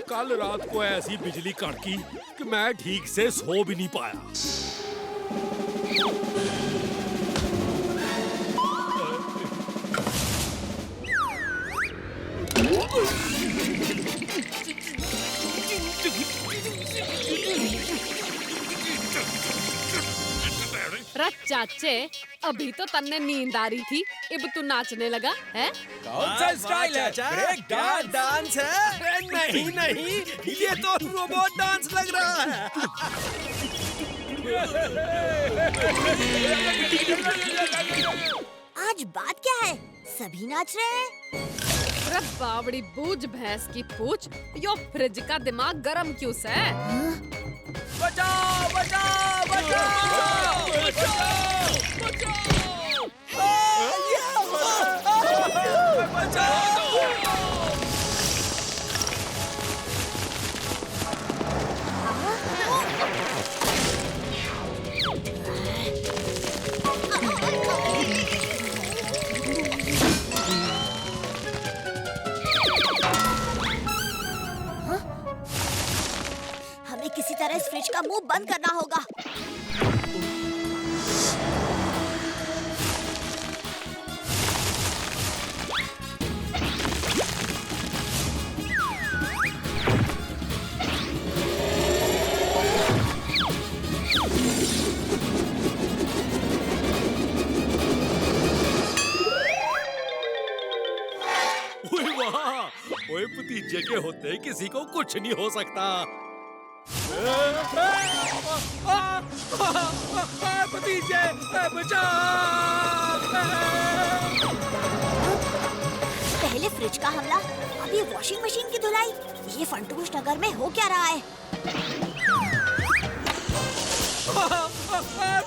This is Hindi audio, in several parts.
कल रात को ऐसी बिजली कड़की कि मैं ठीक से सो भी नहीं पाया। चाचे, अभी तो तन्ने नींद आ रही थी, अब तू नाचने लगा है? कौन सा स्टाइल है? ब्रेक डांस है? नहीं नहीं, ये तो रोबोट डांस लग रहा है। आज बात क्या है? सभी नाच रहे हैं। अरे बावड़ी बूझ भैंस की पूछ, यो फ्रिज का दिमाग गरम क्यों से? बचाओ बचाओ बचाओ बचाओ हमें किसी तरह इस फ्रिज का मुंह बंद करना होगा। ओए भतीजे के होते किसी को कुछ नहीं हो सकता। भतीजे बचाओ। पहले फ्रिज का हमला, अभी वॉशिंग मशीन की धुलाई। ये फंटूश नगर में हो क्या रहा है?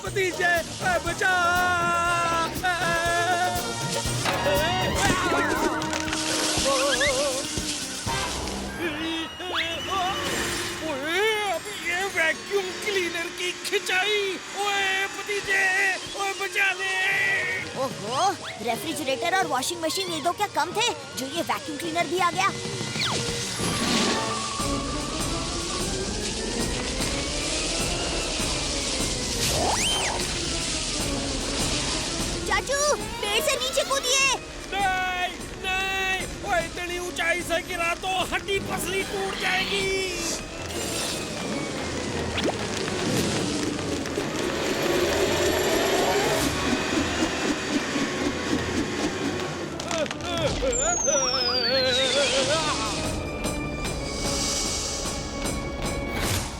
भतीजे बचाओ। वैक्यूम क्लीनर की खिंचाई। ओए भतीजे, ओए बचा ले। ओहो, रेफ्रिजरेटर और वॉशिंग मशीन ये दो क्या कम थे जो ये वैक्यूम क्लीनर भी आ गया। चाचू, पेड़ से नीचे कूदिए। नहीं नहीं, ओए इतनी ऊंचाई से गिरा तो हड्डी पसली टूट जाएगी।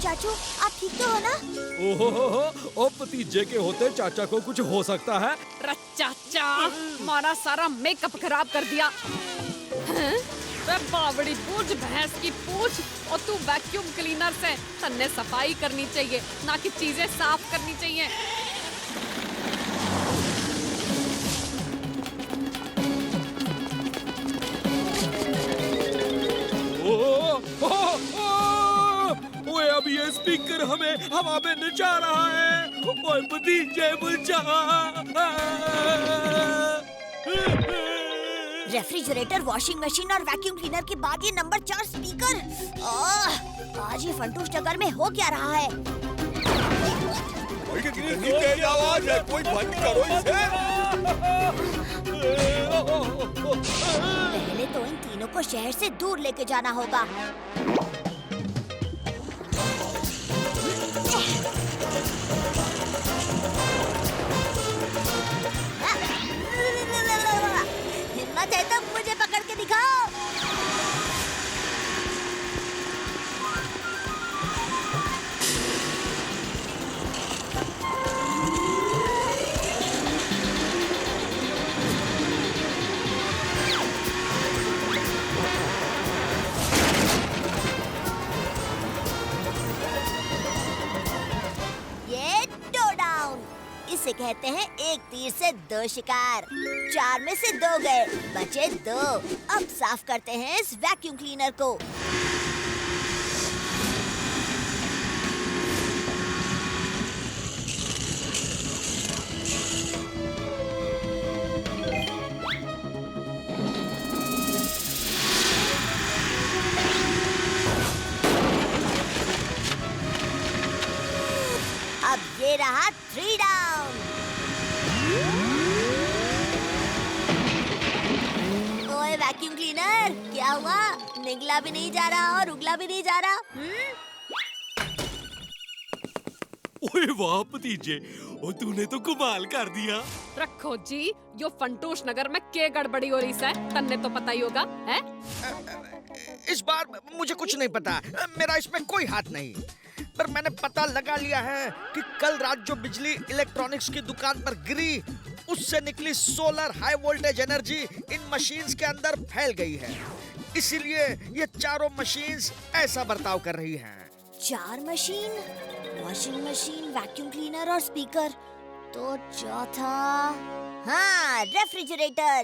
चाचू, आप ठीक तो हो ना? ओहो, ओ भतीजे के होते चाचा को कुछ हो सकता है? चाचा, हमारा सारा मेकअप खराब कर दिया। बावड़ी बूझ भैंस की पूछ, और तू वैक्यूम क्लीनर से तन्ने सफाई करनी चाहिए, ना कि चीजें साफ करनी चाहिए। ओए अब ये स्पीकर हमें हवा में नचा रहा है। ओए भतीजे बचा। रेफ्रिजरेटर, वॉशिंग मशीन और वैक्यूम क्लीनर के बाद ये नंबर 4 स्पीकर। आज ये फंटूश नगर में हो क्या रहा है? कितनी तेज आवाज है, कोई बंद करो इसे। पहले तो इन तीनों को शहर से दूर लेके जाना होगा। हिम्मत है तो मुझे पकड़ के दिखाओ। इसे कहते हैं एक तीर से दो शिकार। 4 में से 2 गए, बचे 2। अब साफ करते हैं इस वैक्यूम क्लीनर को। वैक्यूम क्लीनर, क्या हुआ? निगला भी नहीं जा रहा और उगला भी नहीं जा रहा। ओए वाह भतीजे, ओ तूने तो कमाल कर दिया। रखो जी, यो फंटूश नगर में के गड़बड़ी हो रही है, तन्ने तो पता ही होगा, है? इस बार मुझे कुछ नहीं पता, मेरा इसमें कोई हाथ नहीं। पर मैंने पता लगा लिया है कि कल रात जो बिजली इलेक्ट्रॉनिक्स की दुकान पर गिरी, उससे निकली solar high voltage energy in machines के अंदर फैल गई है। इसीलिए ये चारों मशीन्स ऐसा बर्ताव कर रही हैं। 4 machine, washing machine, vacuum cleaner और स्पीकर। तो चौथा, हाँ, रेफ्रिजरेटर।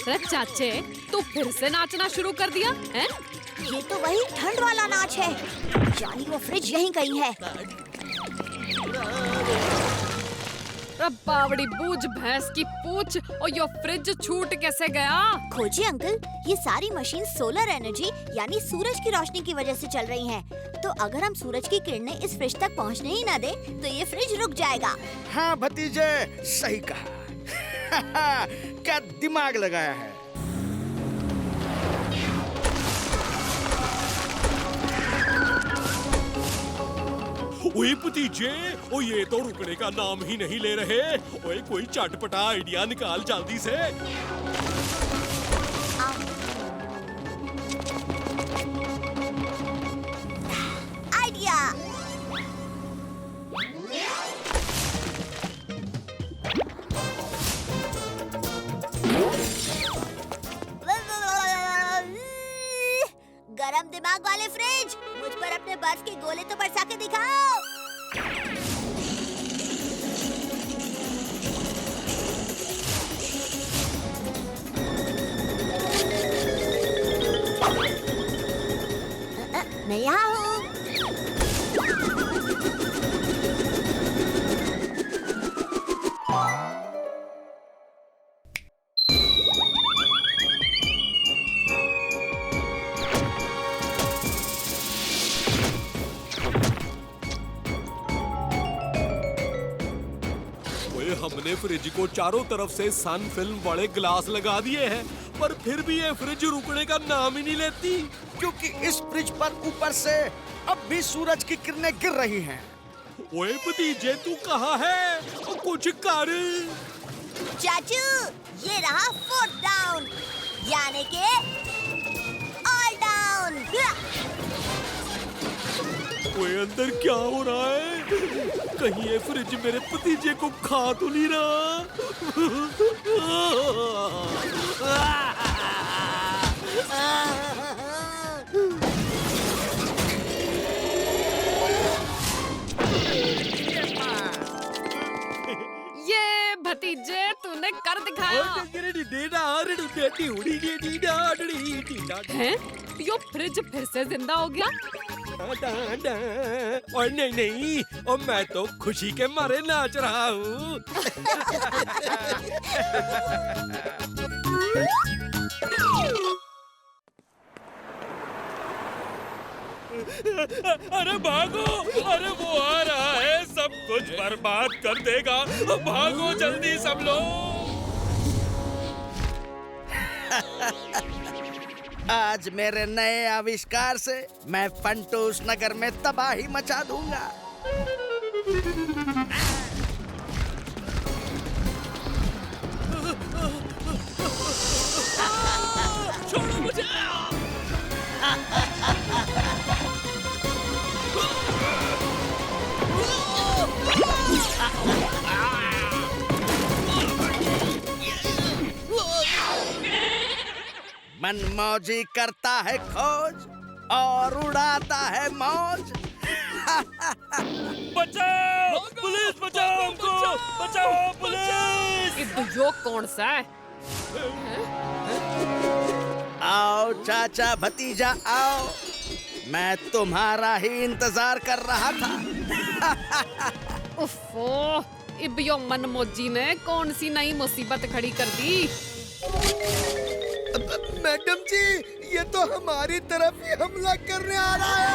अरे चाचे, तू फिर से नाचना शुरू कर दिया, हैं? ये तो वही ठंड वाला नाच है, यानी वो फ्रिज यहीं कहीं है। अरे बावड़ी बूझ भैंस की पूछ, और यो फ्रिज छूट कैसे गया? खोजिए अंकल, ये सारी मशीन सोलर एनर्जी यानी सूरज की रोशनी की वजह से चल रही हैं। तो अगर हम सूरज की किरणें इस फ्रिज तक पहुंचने ही ना दे, तो ये फ्रिज रुक जाएगा। हाँ भतीजे, सही कहा। क्या दिमाग लगाया है। ओए भतीजे, ओ ये तो रुकने का नाम ही नहीं ले रहे। ओए कोई चटपटा आइडिया निकाल जल्दी से। आइडिया। गरम दिमाग वाले फ्रिज, मुझ पर अपने बर्फ के गोले तो बरसा के दिखाओ। मैं यहाँ हूँ। हमने फ्रिज को चारों तरफ से सन फिल्म वाले ग्लास लगा दिए हैं, पर फिर भी ये फ्रिज रुकने का नाम ही नहीं लेती। क्योंकि इस फ्रिज पर ऊपर से अब भी सूरज की किरणें गिर रही हैं। ओए भतीजे, तू कहाँ है? कुछ कर। चाचू, ये रहा 4th डाउन, यानी के ऑल डाउन। ओए अंदर क्या हो रहा है? कहीं ये फ्रिज मेरे भतीजे को खा तो नहीं रहा? ये भतीजे, तूने कर दिखाया। हैं? यो फ्रिज फिर से जिंदा हो गया? और नहीं, और मैं तो खुशी के मारे नाच रहा हूँ। अरे भागो, अरे वो आ रहा है, सब कुछ बर्बाद कर देगा। भागो जल्दी सब लोग। आज मेरे नए आविष्कार से मैं फंटूश नगर में तबाही मचा दूंगा। छोड़ो मुझे। मनमौजी करता है खोज और उड़ाता है मौज। बचाओ पुलिस, बचाओ हमको, बचाओ पुलिस। यो कौन सा है? आओ चाचा भतीजा आओ, मैं तुम्हारा ही इंतजार कर रहा था। उफ़ो, इब यो मनमोजी ने कौन सी नई मुसीबत खड़ी कर दी? मैडम जी, ये तो हमारी तरफ ही हमला करने आ रहा है।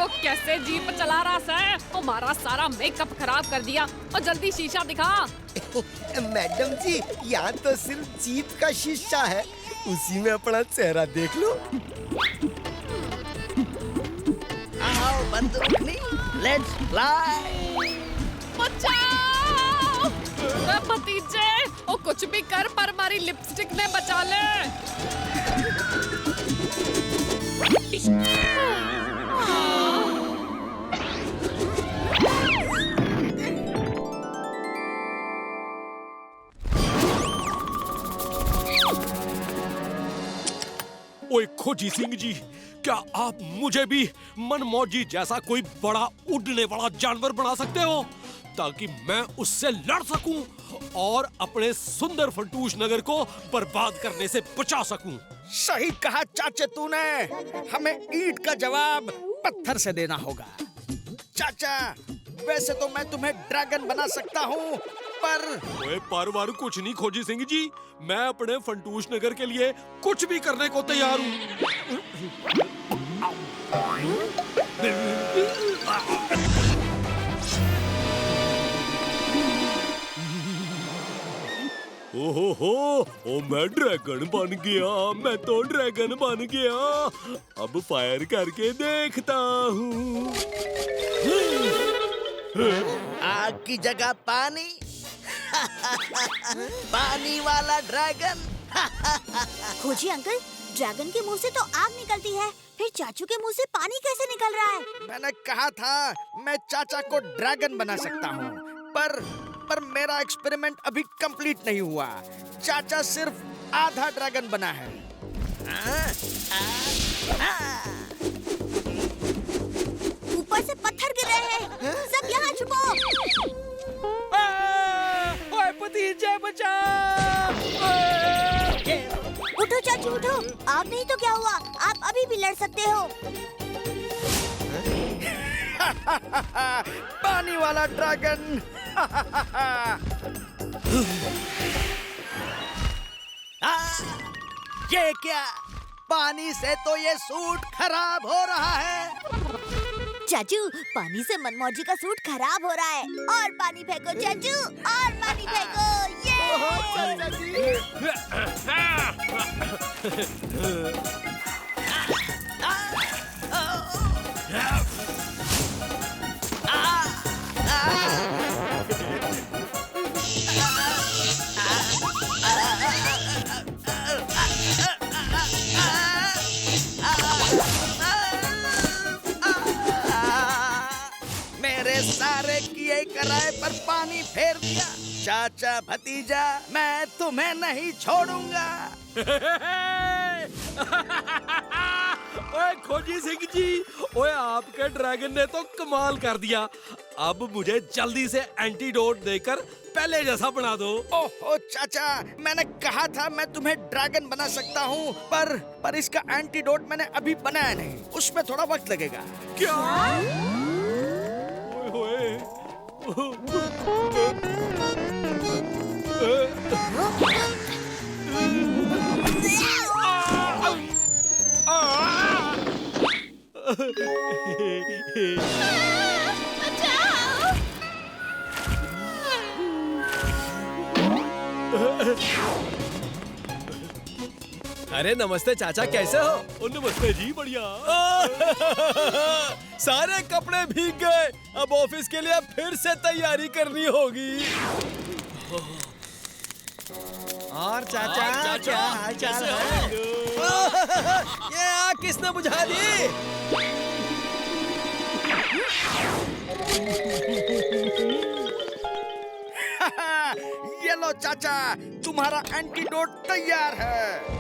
देखो कैसे जीप चला रहा है। हमारा सारा मेकअप खराब कर दिया। और जल्दी शीशा दिखा। मैडम जी, यहाँ तो सिर्फ जीप का शीशा है, उसी में अपना चेहरा देख लो। आओ बंदूकनी, लेट्स फ्लाई। बचाओ भतीजे, ओ कुछ भी कर पर हमारी लिपस्टिक ने बचा ले। ओए खोजी सिंह जी, क्या आप मुझे भी मनमौजी जैसा कोई बड़ा उड़ने वाला जानवर बना सकते हो, ताकि मैं उससे लड़ सकूं और अपने सुंदर फंटूश नगर को बर्बाद करने से बचा सकूं? सही कहा चाचा तूने। हमें ईंट का जवाब पत्थर से देना होगा। चाचा, वैसे तो मैं तुम्हें ड्रैगन बना सकता हूँ, पर ओए पर कुछ नहीं खोजी सिंह जी, मैं अपने फंटूश नगर के लिए कुछ भी करने को तैयार हूँ। ओहो, ओ मैं ड्रैगन बन गया, मैं तो ड्रैगन बन गया। अब फायर करके देखता हूँ। आग की जगह पानी। पानी वाला ड्रैगन। खोजी अंकल, ड्रैगन के मुंह से तो आग निकलती है, फिर चाचू के मुंह से पानी कैसे निकल रहा है? मैंने कहा था मैं चाचा को ड्रैगन बना सकता हूँ, पर मेरा एक्सपेरिमेंट अभी कंप्लीट नहीं हुआ। चाचा सिर्फ आधा ड्रैगन बना है। ऊपर से पत्थर गिर रहे हैं। सब यहाँ छुपो। ओए भतीजे बचा। उठो चाचू उठो, आग नहीं तो क्या हुआ, आप अभी भी लड़ सकते हो। पानी वाला ड्रैगन। ये क्या? पानी से तो ये सूट खराब हो रहा है। चाचू, पानी से मनमौजी का सूट खराब हो रहा है। और पानी फेंको चाचू, और पानी फेंको। मेरे सारे किए कराए पर पानी फेर दिया। चाचा भतीजा, मैं तुम्हें नहीं छोड़ूंगा। ओए खोजी सिंह जी, ओए आपके ड्रैगन ने तो कमाल कर दिया। अब मुझे जल्दी से एंटीडोट देकर पहले जैसा बना दो। ओहो चाचा, मैंने कहा था मैं तुम्हें ड्रैगन बना सकता हूँ, पर इसका एंटीडोट मैंने अभी बनाया नहीं, उसमें थोड़ा वक्त लगेगा। क्या? ओए अरे नमस्ते चाचा, कैसे हो? ओ नमस्ते जी, बढ़िया। सारे कपड़े भीग गए, अब ऑफिस के लिए फिर से तैयारी करनी होगी। और चाचा, क्या हाल चाल है? ये आग किसने बुझा दी? ये लो चाचा, तुम्हारा एंटीडोट तैयार है।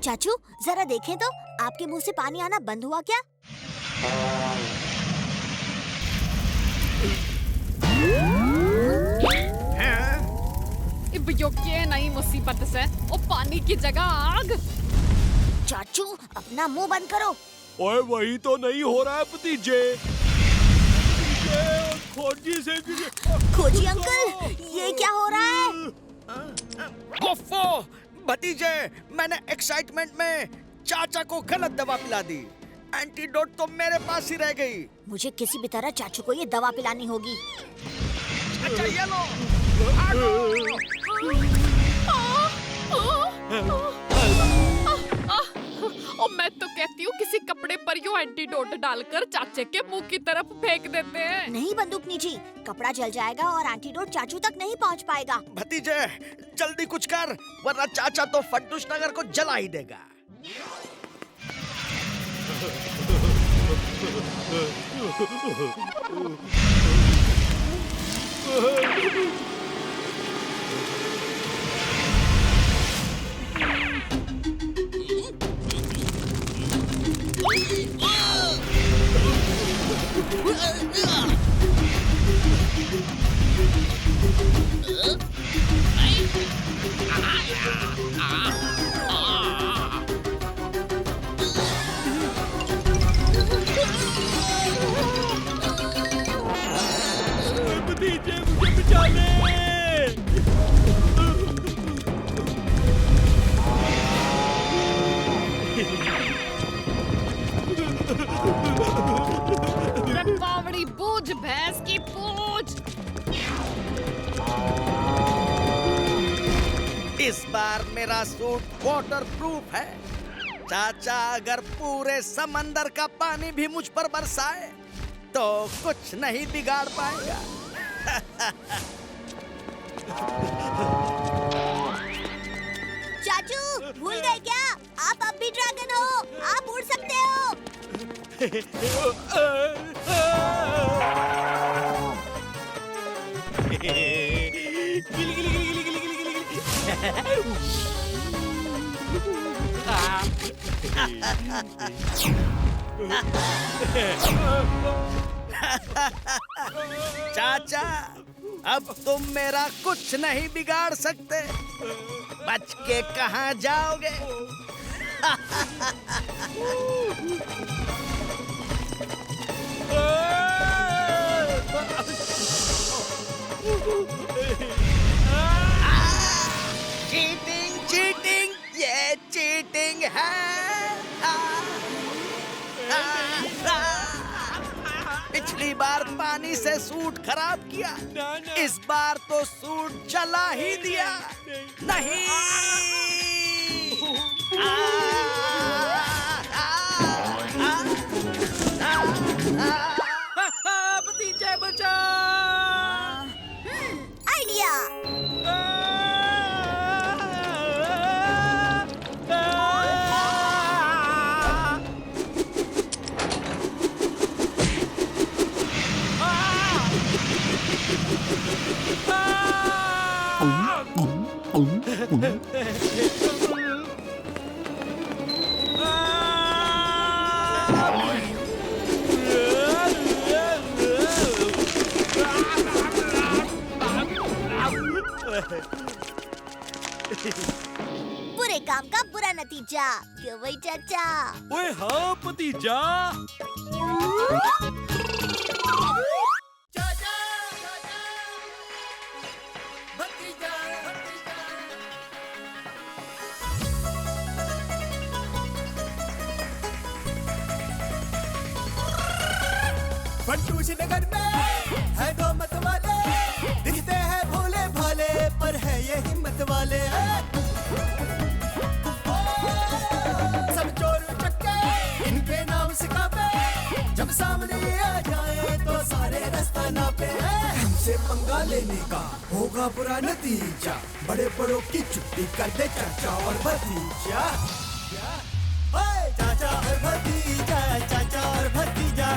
चाचू जरा देखें तो, आपके मुंह से पानी आना बंद हुआ क्या? ये नई मुसीबत से ओ पानी की जगह आग। चाचू अपना मुंह बंद करो। ओए वही तो नहीं हो रहा है भतीजे। खोजी से खोजी अंकल, ये क्या हो रहा है? ओफो भतीजे, मैंने एक्साइटमेंट में चाचा को गलत दवा पिला दी। एंटीडोट तो मेरे पास ही रह गई। मुझे किसी भी तरह चाचू को ये दवा पिलानी होगी। अच्छा ये लो, भागो। और मैं तो कहती हूँ किसी कपड़े पर यूं एंटीडोट डालकर चाचे के मुंह की तरफ फेंक देते हैं। नहीं बंदूकनी जी, कपड़ा जल जाएगा और एंटीडोट चाचू तक नहीं पहुंच पाएगा। भतीजे जल्दी कुछ कर, वरना चाचा तो फड्डूस नगर को जला ही देगा। भतीजे मुझे बचा ले। बावड़ी बूझ भैंस की पूछ। इस बार मेरा सूट वाटर प्रूफ है। चाचा अगर पूरे समंदर का पानी भी मुझ पर बरसाए तो कुछ नहीं बिगाड़ पाएगा। चाचू भूल गए क्या? आप अब भी ड्रैगन हो, आप उड़ सकते हो। गिली गिली गिली गिली गिली गिली गिली। चाचा अब तुम मेरा कुछ नहीं बिगाड़ सकते। बच के कहाँ जाओगे? चीटिंग चीटिंग, ये चीटिंग है। पिछली बार पानी से सूट खराब किया, इस बार तो सूट जला ही दिया। नहीं भतीजे बचा। आइडिया। बुरे काम का बुरा नतीजा, क्यों भाई चाचा? ओए हाँ भतीजा। फट्टूस नगर में है दो मत वाले, दिखते हैं भोले भाले पर है ये हिम्मत वाले। सब चोर चक्के इनके नाम सिखावे, जब सामने आ जाए तो सारे रास्ता नापे। हमसे पंगा लेने का होगा बुरा नतीजा, बड़े बड़ों की छुट्टी कर दे चाचा और भतीजा। चाचा और भतीजा, चाचा और भतीजा।